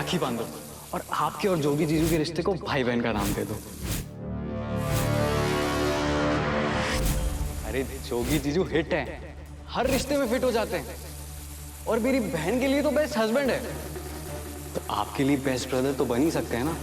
राखी बांधो और आपके और जोगी जीजू के रिश्ते को भाई बहन का नाम दे दो। अरे जोगी जीजू हिट है, हर रिश्ते में फिट हो जाते हैं और मेरी बहन के लिए तो बेस्ट हस्बैंड है, तो आपके लिए बेस्ट ब्रदर तो बन ही सकते हैं ना।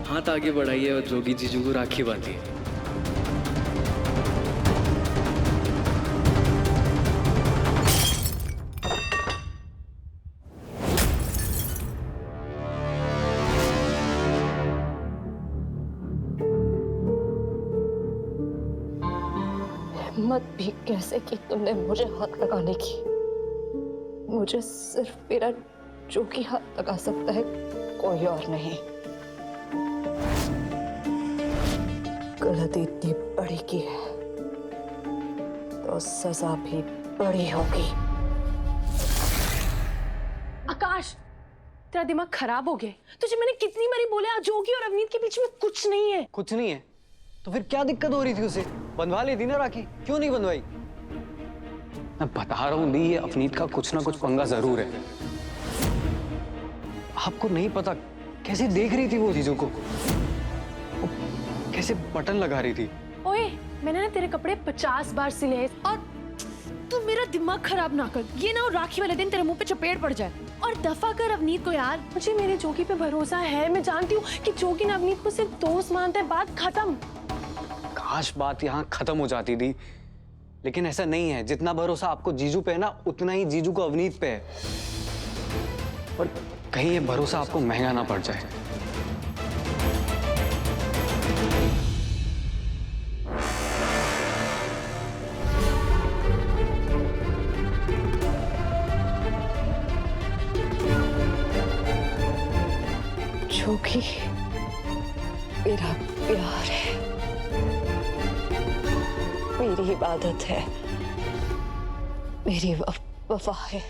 हाथ आगे बढ़ाइए और जोगी जीजू को राखी बांधिए। हिम्मत भी कैसे की तुमने मुझे हाथ लगाने की? मुझे सिर्फ मेरा जोगी हाथ लगा सकता है, कोई और नहीं। गलती इतनी बड़ी की है तो सजा भी बड़ी होगी। आकाश, तेरा दिमाग खराब हो गया। तुझे मैंने कितनी बारी बोला, जोगी और अवनीत के बीच में कुछ नहीं है। कुछ नहीं है तो फिर क्या दिक्कत हो रही थी? उसे बंधवा लेती ना राखी, क्यों नहीं बंधवाई? मैं बता रहा हूं दी, ये अवनीत का कुछ ना कुछ पंगा जरूर है। आपको नहीं पता कैसे देख रही थी वो जीजू को, कैसे बटन लगा रही थी। ओए, मैंने ना तेरे कपड़े 50 बार सिले हैं और तू मेरा दिमाग खराब ना कर। ये ना राखी वाले दिन तेरे मुंह पे चपेट पड़ जाए। और दफा कर अवनीत को यार। मुझे मेरे जोगी पे भरोसा है। मैं जानती हूँ कि जोगी ने अवनीत को सिर्फ दोस्त मानता है। बात खत्म। काश बात यहाँ खत्म हो जाती थी, लेकिन ऐसा नहीं है। जितना भरोसा आपको जीजू पे है ना, उतना ही जीजू को अवनीत पे है। और कहीं ये भरोसा आपको महंगा ना पड़ जाए। जोगी मेरा प्यार है, मेरी इबादत है, मेरी वफा है।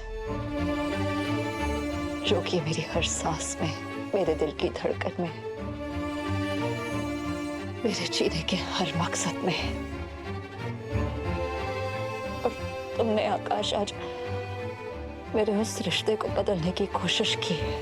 जोगी मेरी हर सांस में, मेरे दिल की धड़कन में, मेरे जीने के हर मकसद में है। और तुमने आकाश आज मेरे उस रिश्ते को बदलने की कोशिश की है।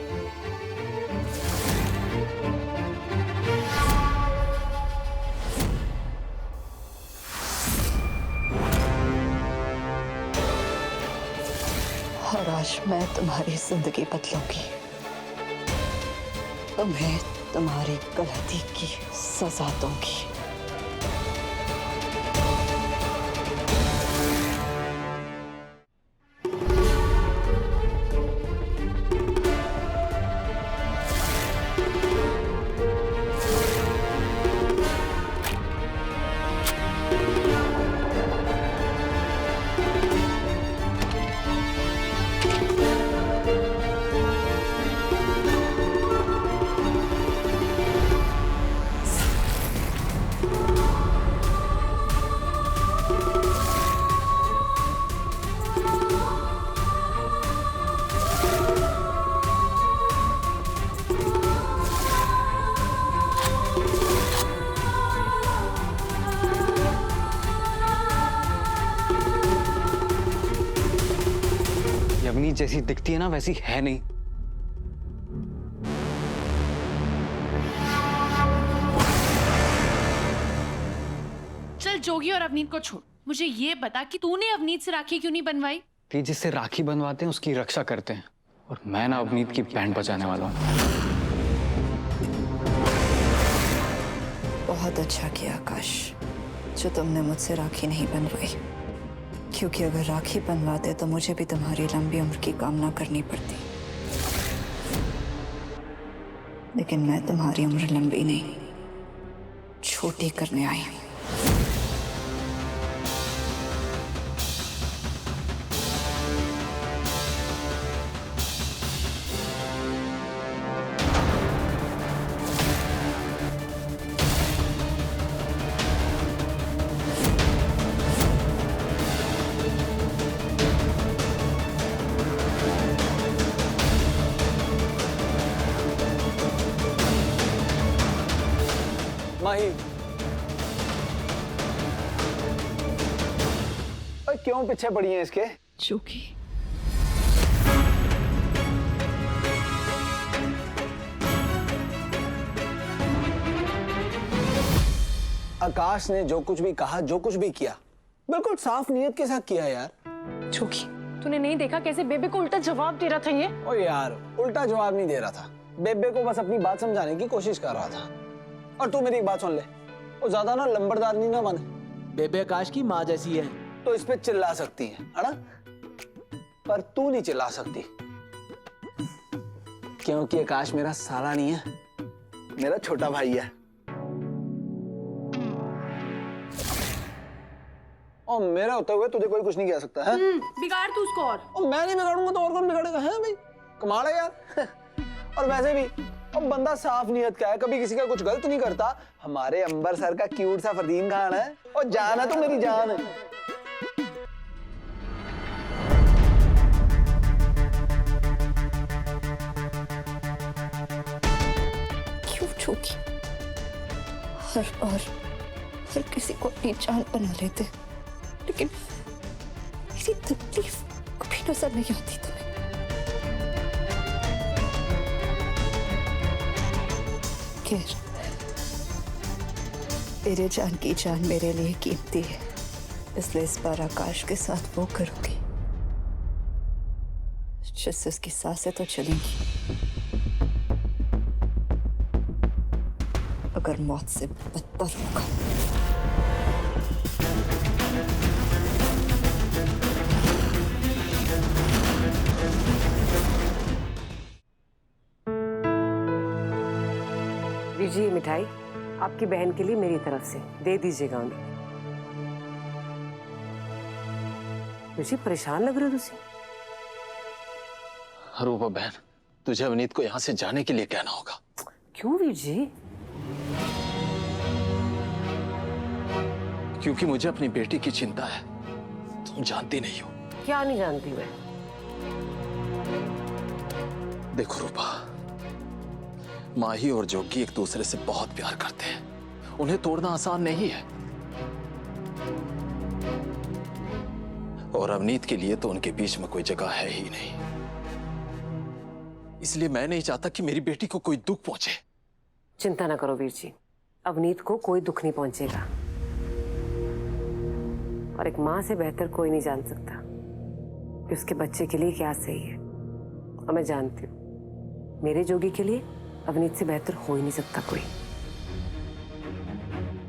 और आज मैं तुम्हारी जिंदगी बदलूंगी, तुम्हें तुम्हारी गलती की सजा दूंगी। अवनीत जैसी दिखती है ना, वैसी है नहीं। चल जोगी और अवनीत को छोड़, मुझे ये बता कि तूने अवनीत से राखी क्यों नहीं बनवाई? प्लीज, जिससे राखी बनवाते हैं उसकी रक्षा करते हैं, और मैं ना अवनीत की बैंड बजाने वाला हूँ। बहुत अच्छा किया आकाश जो तुमने मुझसे राखी नहीं बनवाई, क्योंकि अगर राखी बनवाते तो मुझे भी तुम्हारी लंबी उम्र की कामना करनी पड़ती। लेकिन मैं तुम्हारी उम्र लंबी नहीं, छोटी करने आई हूं। माही, ओए क्यों पीछे पड़ी हैं इसके? जोगी, आकाश ने जो कुछ भी कहा, जो कुछ भी किया, बिल्कुल साफ नीयत के साथ किया यार। जोगी, तूने नहीं देखा कैसे बेबे को उल्टा जवाब दे रहा था ये? ओ यार, उल्टा जवाब नहीं दे रहा था, बेबे को बस अपनी बात समझाने की कोशिश कर रहा था। और तू मेरी एक बात सुन ले, वो ज्यादा ना लंबड़दार नहीं ना बने। बेबे आकाश की माँ जैसी है, तो इस पे चिल्ला सकती है ना, पर तू नहीं चिल्ला सकती, क्योंकि आकाश मेरा साला नहीं है, मेरा छोटा भाई है। और मेरा होते हुए तुझे कोई कुछ नहीं कह सकता है। बिगाड़ तू उसको और मैं नहीं बिगाड़ूंगा तो और कौन बिगाड़ेगा? है भाई, कमाल है यार। और वैसे भी अब बंदा साफ नियत का है, कभी किसी का कुछ गलत नहीं करता। हमारे अंबर सर का क्यूट सा फरदीन खान है, और जान है तो मेरी जान है। क्यों जोगी हर बार हर किसी को अपनी जान बना लेते, लेकिन मेरी तकलीफ कभी नजर नहीं आती तुम्हें। खैर, तेरे जान की जान मेरे लिए कीमती है, इसलिए इस बार आकाश के साथ वो करूंगी जिससे उसकी सांसें तो चलेंगी, अगर मौत से बदतर होगा। लीजिए ये मिठाई, आपकी बहन के लिए मेरी तरफ से, दे दीजिएगा उन्हें। मुझे परेशान लग रहे हो तुसी। रूपा बहन, तुझे अवनीत को यहाँ से जाने के लिए कहना होगा। क्यों वीर जी? क्योंकि मुझे अपनी बेटी की चिंता है, तुम जानती नहीं हो। क्या नहीं जानती मैं? देखो रूपा, माही और जोगी एक दूसरे से बहुत प्यार करते हैं, उन्हें तोड़ना आसान नहीं है। और अवनीत के लिए तो उनके बीच में कोई जगह है ही नहीं, इसलिए मैं नहीं चाहता कि मेरी बेटी को कोई दुख पहुंचे। चिंता ना करो वीर जी, अवनीत को कोई दुख नहीं पहुंचेगा। और एक माँ से बेहतर कोई नहीं जान सकता कि उसके बच्चे के लिए क्या सही है। और मैं जानती हूँ, मेरे जोगी के लिए अवनीत से बेहतर हो ही नहीं सकता कोई।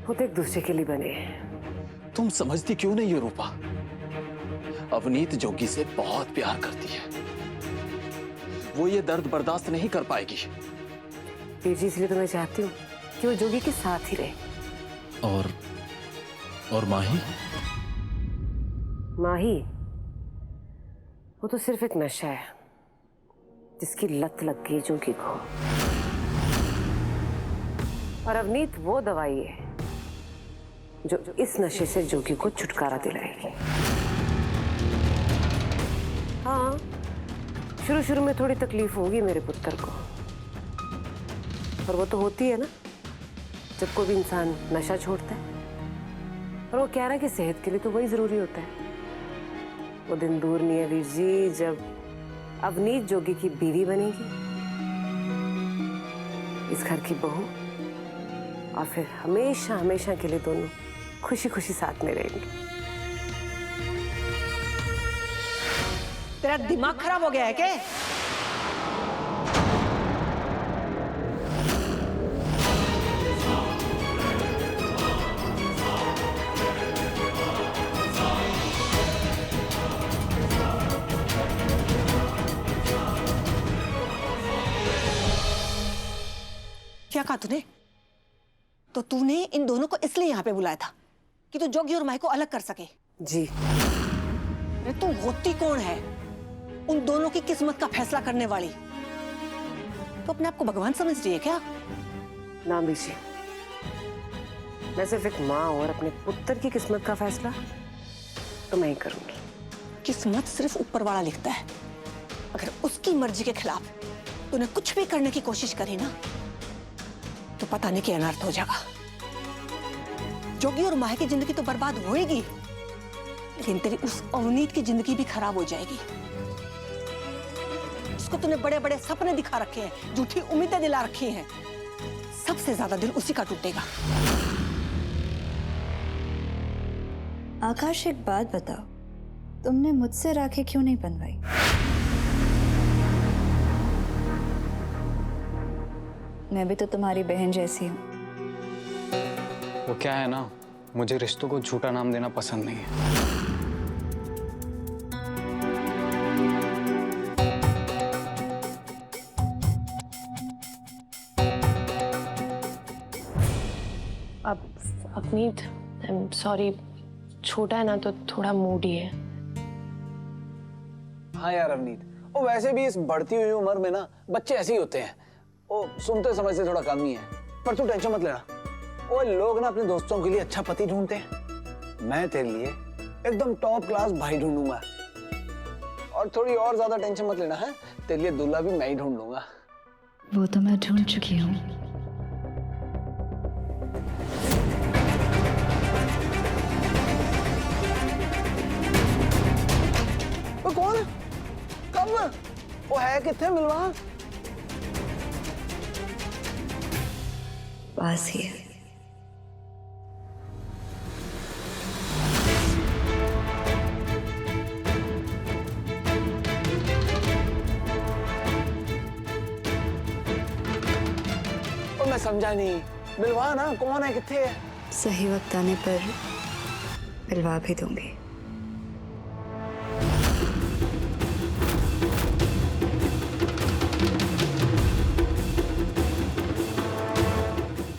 वो तो एक दूसरे के लिए बने हैं। तुम समझती क्यों नहीं हो रूपा? अवनीत जोगी से बहुत प्यार करती है, वो ये दर्द बर्दाश्त नहीं कर पाएगी। वीर जी, इसलिए तो मैं चाहती हूँ कि वो जोगी के साथ ही रहे। और माही? माही, वो तो सिर्फ एक नशा है जिसकी लत लग गई जोगी को। और अवनीत वो दवाई है जो इस नशे से जोगी को छुटकारा दिलाएगी। हाँ, शुरू शुरू में थोड़ी तकलीफ होगी मेरे पुत्र को, पर वो तो होती है ना जब कोई भी इंसान नशा छोड़ता है। और वो कह रहा है कि सेहत के लिए तो वही जरूरी होता है। वो दिन दूर नहीं है वीर जी जब अवनीत जोगी की बीवी बनेगी, इस घर की बहू, और फिर हमेशा हमेशा के लिए दोनों खुशी खुशी साथ में रहेंगे। तेरा दिमाग खराब हो गया है क्या? क्या कहा तूने? तो तूने इन दोनों को इसलिए यहाँ पे बुलाया था कि तू जोगी और माही को अलग कर सके? जी। अरे तू होती कौन है उन दोनों की किस्मत का फैसला करने वाली? तो अपने आप को भगवान समझ रही है क्या? ना बीजी, मैं सिर्फ एक माँ और अपने पुत्र की किस्मत का फैसला तो मैं ही करूंगी। किस्मत सिर्फ ऊपर वाला लिखता है। अगर उसकी मर्जी के खिलाफ तूने कुछ भी करने की कोशिश करी ना तो पता नहीं क्या अनर्थ हो जाएगा। जोगी और माही की जिंदगी तो बर्बाद होएगी, लेकिन तेरी उस अवनीत की जिंदगी भी खराब हो जाएगी। उसको तूने बड़े बड़े सपने दिखा रखे हैं, झूठी उम्मीदें दिला रखी हैं, सबसे ज्यादा दिल उसी का टूटेगा। आकाश, एक बात बताओ, तुमने मुझसे राखी क्यों नहीं बनवाई? मैं भी तो तुम्हारी बहन जैसी हूँ। वो क्या है ना, मुझे रिश्तों को झूठा नाम देना पसंद नहीं है। अब अवनीत, आई एम सॉरी, छोटा है ना तो थोड़ा मूडी है। हाँ यार अवनीत, वो वैसे भी इस बढ़ती हुई उम्र में ना बच्चे ऐसे ही होते हैं। वो सुनते समझते थोड़ा कम ही है। पर तू टेंशन मत लेना, वो लोग ना अपने दोस्तों के लिए अच्छा पति ढूंढते हैं। मैं तेरे लिए एकदम टॉप क्लास भाई ढूंढूंगा। और थोड़ी और ज्यादा टेंशन मत लेना है, तेरे लिए दूल्हा भी मैं ही ढूंढ लूंगा। वो तो मैं ढूंढ चुकी हूँ। वो कौन है? कब? वो है कितने? मिलवा। पास ही है। और मैं समझा नहीं, मिलवा ना, कौन है, कितने है? सही वक्त आने पर मिलवा भी दूंगी।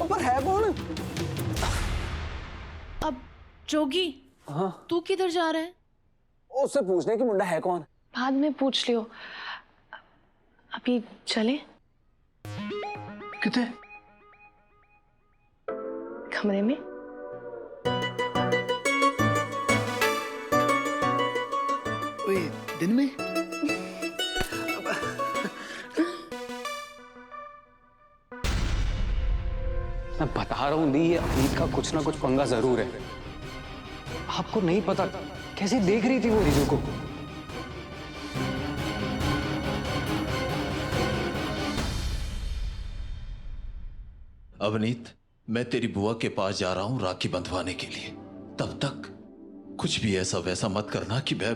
पर है कौन? अब जोगी, हाँ, तू किधर जा रहा है? उससे पूछने की मुंडा है कौन? बाद में पूछ लियो, अभी चले कितने? कमरे में। ओए, दिन में? मैं बता रहा हूँ दी, ये अवनीत का कुछ ना कुछ पंगा जरूर है। आपको नहीं पता कैसे देख रही थी वो रिजू को। अवनीत, मैं तेरी बुआ के पास जा रहा हूं राखी बंधवाने के लिए। तब तक कुछ भी ऐसा वैसा मत करना कि मैं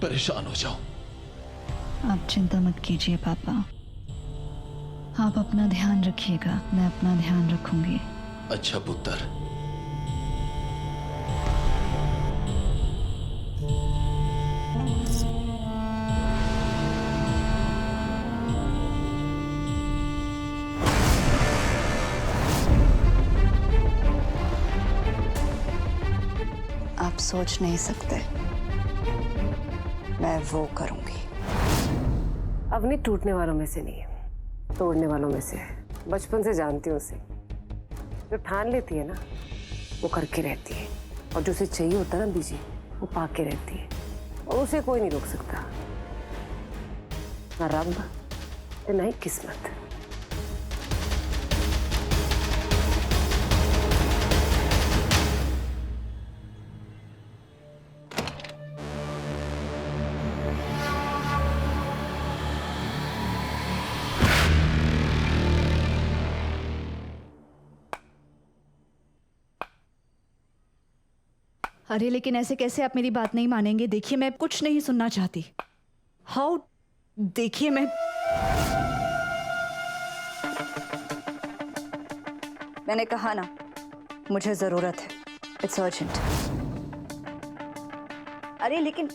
परेशान हो जाऊं। आप चिंता मत कीजिए पापा, आप अपना ध्यान रखिएगा, मैं अपना ध्यान रखूंगी। अच्छा पुत्र। आप सोच नहीं सकते मैं वो करूंगी। अवनीत टूटने वालों में से नहीं है, तोड़ने वालों में से है। बचपन से जानती हूँ उसे, जो ठान लेती है ना वो करके रहती है, और जो उसे चाहिए होता है ना बीजी, वो पाके रहती है, और उसे कोई नहीं रोक सकता, ना रब ना ही किस्मत। अरे लेकिन ऐसे कैसे आप मेरी बात नहीं मानेंगे? देखिए मैं कुछ नहीं सुनना चाहती। हाउ, देखिए मैंने कहा ना, मुझे जरूरत है, इट्स अर्जेंट। अरे लेकिन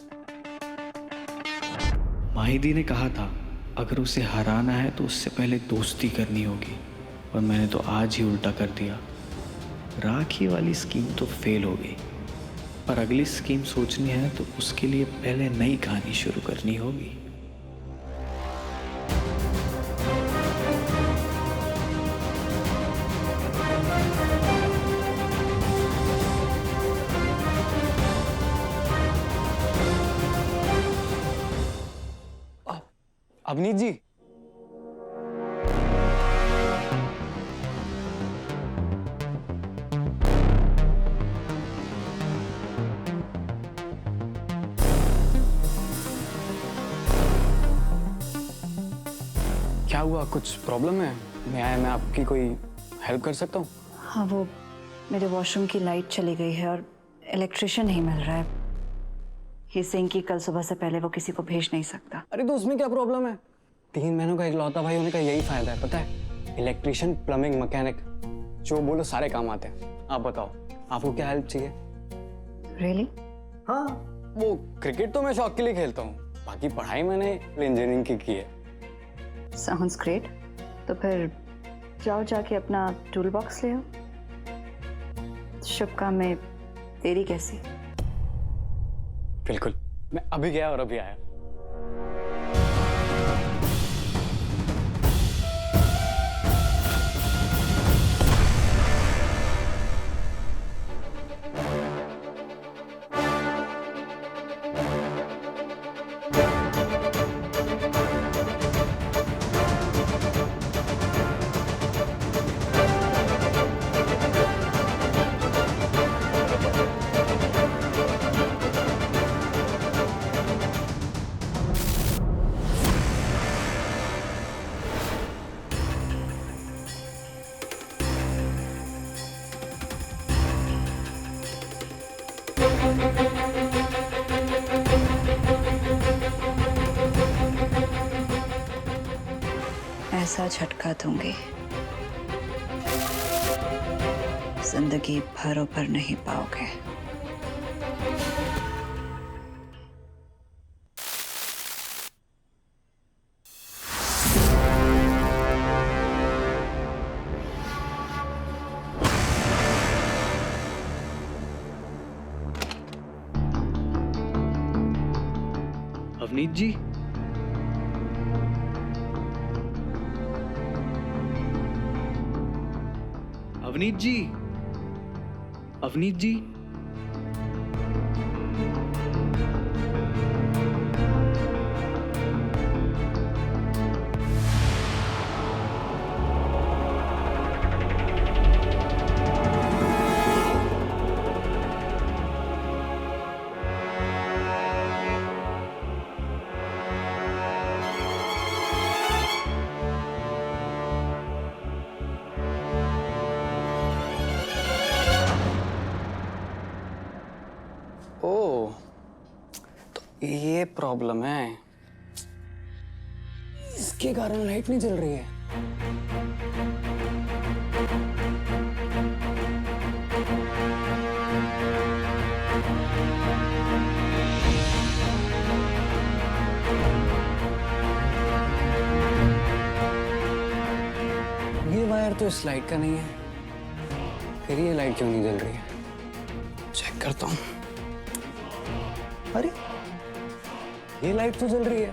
माहिदी ने कहा था अगर उसे हराना है तो उससे पहले दोस्ती करनी होगी, पर मैंने तो आज ही उल्टा कर दिया। राखी वाली स्कीम तो फेल हो गई, पर अगली स्कीम सोचनी है तो उसके लिए पहले नई कहानी शुरू करनी होगी। अवनीत जी, क्या हुआ? कुछ प्रॉब्लम है? मैं आपकी कोई हेल्प कर सकता हूँ? हाँ, वो मेरे वॉशरूम की लाइट चली गई है और इलेक्ट्रिशियन नहीं मिल रहा है। ही सिंह की कल सुबह से पहले वो किसी को भेज नहीं सकता। अरे तो उसमें क्या प्रॉब्लम है? 3 महीनों का इकलौता भाई होने का यही फायदा है, पता है? इलेक्ट्रिशियन, प्लम्बिंग, मैकेनिक, जो बोलो सारे काम आते हैं। आप बताओ, आपको क्या हेल्प चाहिए? रियली? हाँ, वो क्रिकेट तो मैं शौक के लिए खेलता हूँ, बाकी पढ़ाई मैंने इंजीनियरिंग की है। Sounds great. तो फिर जाओ जाके अपना टूल बॉक्स ले आओ। शुभ काम में देरी कैसी? बिल्कुल, मैं अभी गया और अभी आया। ऐसा झटका दूंगी जिंदगी भर ऊपर नहीं पाओगे। अवनीत जी, अवनीत जी, अवनीत जी, ओह, तो ये प्रॉब्लम है, इसके कारण लाइट नहीं जल रही है। ये वायर तो इस लाइट का नहीं है, फिर ये लाइट क्यों नहीं जल रही है? चेक करता हूँ। अरे ये लाइट तो जल रही है,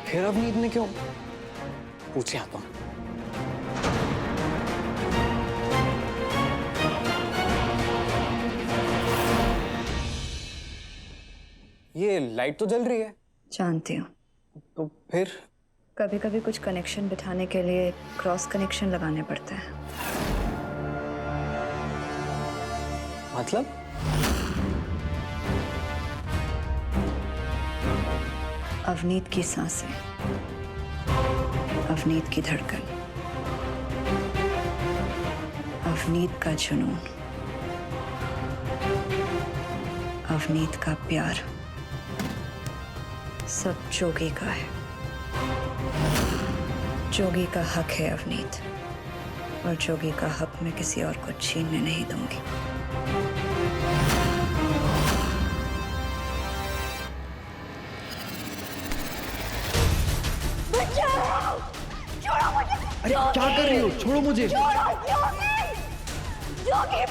फिर अवनीत ने क्यों? पूछे आता हूं। ये लाइट तो जल रही है। जानती हूँ। तो फिर कभी कभी कुछ कनेक्शन बिठाने के लिए क्रॉस कनेक्शन लगाने पड़ते हैं। मतलब? अवनीत की सांसें, अवनीत की धड़कन, अवनीत का जुनून, अवनीत का प्यार, सब जोगी का है। जोगी का हक है अवनीत, और जोगी का हक मैं किसी और को छीनने नहीं दूंगी। छोड़ो मुझे। अरे क्या कर रही हो? छोड़ो मुझे। जोगी! जोगी!